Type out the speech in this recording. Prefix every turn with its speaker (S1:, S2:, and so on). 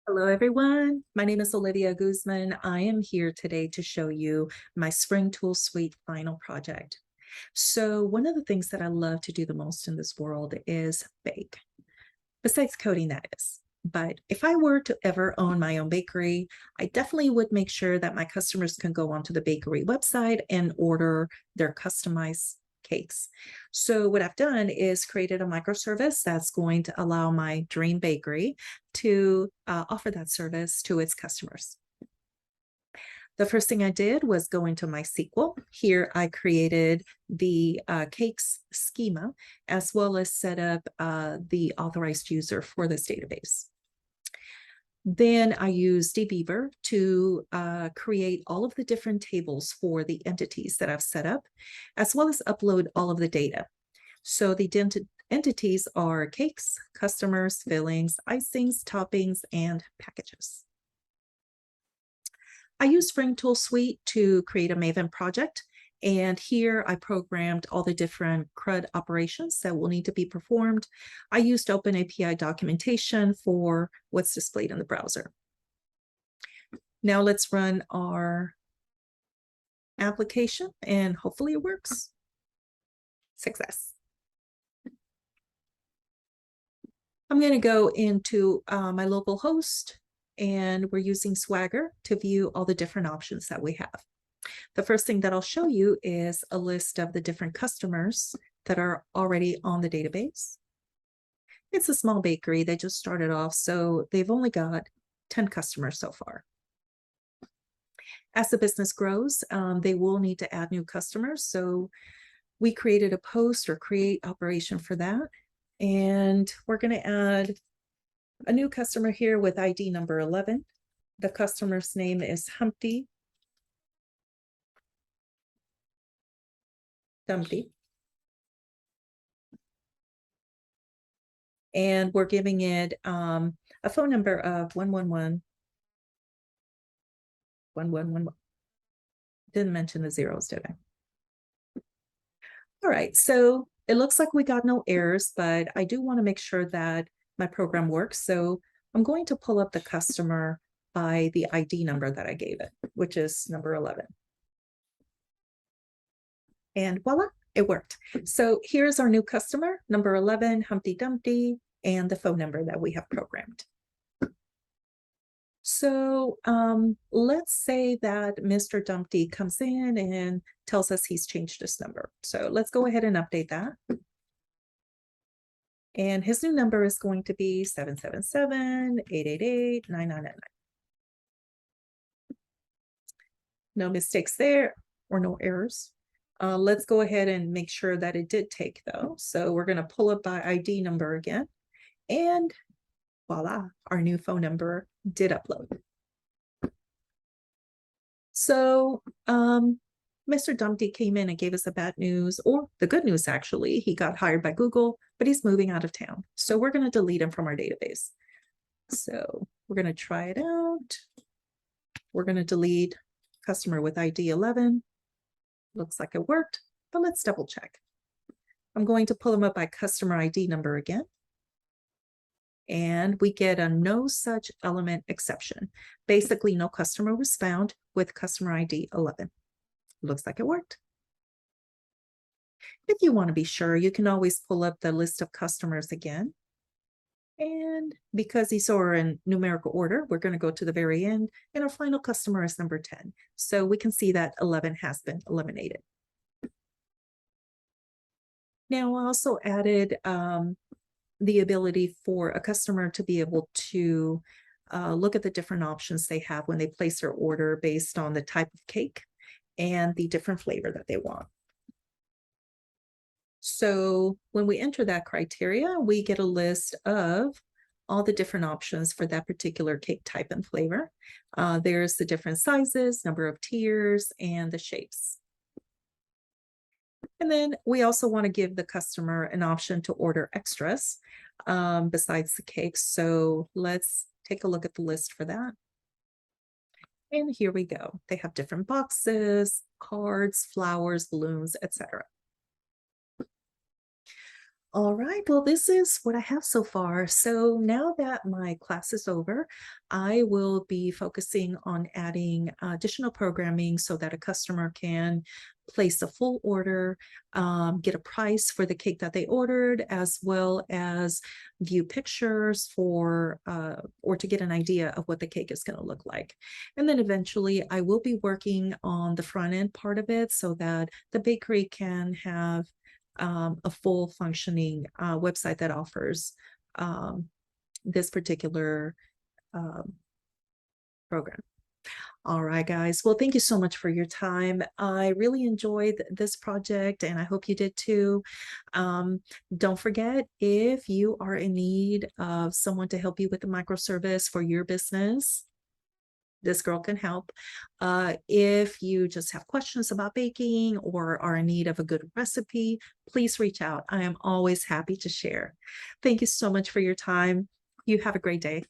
S1: Hello, everyone. My name is Olivia Guzman. I am here today to show you my Spring Tool Suite final project. So one of the things that I love to do the most in this world is bake, besides coding, that is. But if I were to ever own my own bakery, I definitely would make sure that my customers can go onto the bakery website and order their customized cakes. So what I've done is created a microservice that's going to allow my dream bakery to offer that service to its customers. The first thing I did was go into MySQL. Here I created the cakes schema, as well as set up the authorized user for this database. Then I used dbeaver to create all of the different tables for the entities that I've set up, as well as upload all of the data. So the entities are cakes, customers, fillings, icings, toppings, and packages. I used Spring Tool Suite to create a Maven project. And here I programmed all the different CRUD operations that will need to be performed. I used OpenAPI documentation for what's displayed in the browser. Now let's run our application and hopefully it works. Success. I'm going to go into my local host, and we're using Swagger to view all the different options that we have. The first thing that I'll show you is a list of the different customers that are already on the database. It's a small bakery. They just started off, so they've only got 10 customers so far. As the business grows, they will need to add new customers. So we created a post or create operation for that. And we're going to add a new customer here with ID number 11. The customer's name is Humpty Dumpty. And we're giving it a phone number of 111-1111. Didn't mention the zeros, did I? All right, so it looks like we got no errors, but I do want to make sure that my program works. So I'm going to pull up the customer by the ID number that I gave it, which is number 11. And voila, it worked. So here's our new customer, number 11, Humpty Dumpty, and the phone number that we have programmed. So let's say that Mr. Dumpty comes in and tells us he's changed his number. So let's go ahead and update that. And his new number is going to be 777-888-9999. No mistakes there or no errors. Let's go ahead and make sure that it did take, though. So we're going to pull up by ID number again. And voila, our new phone number did upload. So Mr. Dumpty came in and gave us the bad news, or the good news, actually. He got hired by Google, but he's moving out of town. So we're going to delete him from our database. So we're going to try it out. We're going to delete customer with ID 11. Looks like it worked, but let's double check. I'm going to pull them up by customer ID number again. And we get a no such element exception. Basically, no customer was found with customer ID 11. Looks like it worked. If you want to be sure, you can always pull up the list of customers again. And because these are in numerical order, we're going to go to the very end, and our final customer is number 10. So we can see that 11 has been eliminated. Now, I also added the ability for a customer to be able to look at the different options they have when they place their order based on the type of cake and the different flavor that they want. So when we enter that criteria, we get a list of all the different options for that particular cake type and flavor. There's the different sizes, number of tiers, and the shapes. And then we also want to give the customer an option to order extras besides the cakes. So let's take a look at the list for that. And here we go. They have different boxes, cards, flowers, balloons, etc. All right, well, this is what I have so far. So now that my class is over, I will be focusing on adding additional programming so that a customer can place a full order, get a price for the cake that they ordered, as well as view pictures for or to get an idea of what the cake is going to look like. And then eventually I will be working on the front end part of it so that the bakery can have a full functioning website that offers um, this particular um, program. All right, guys. Well, thank you so much for your time. I really enjoyed this project and I hope you did too. Um, don't forget, if you are in need of someone to help you with the microservice for your business, this girl can help. If you just have questions about baking or are in need of a good recipe, please reach out. I am always happy to share. Thank you so much for your time. You have a great day.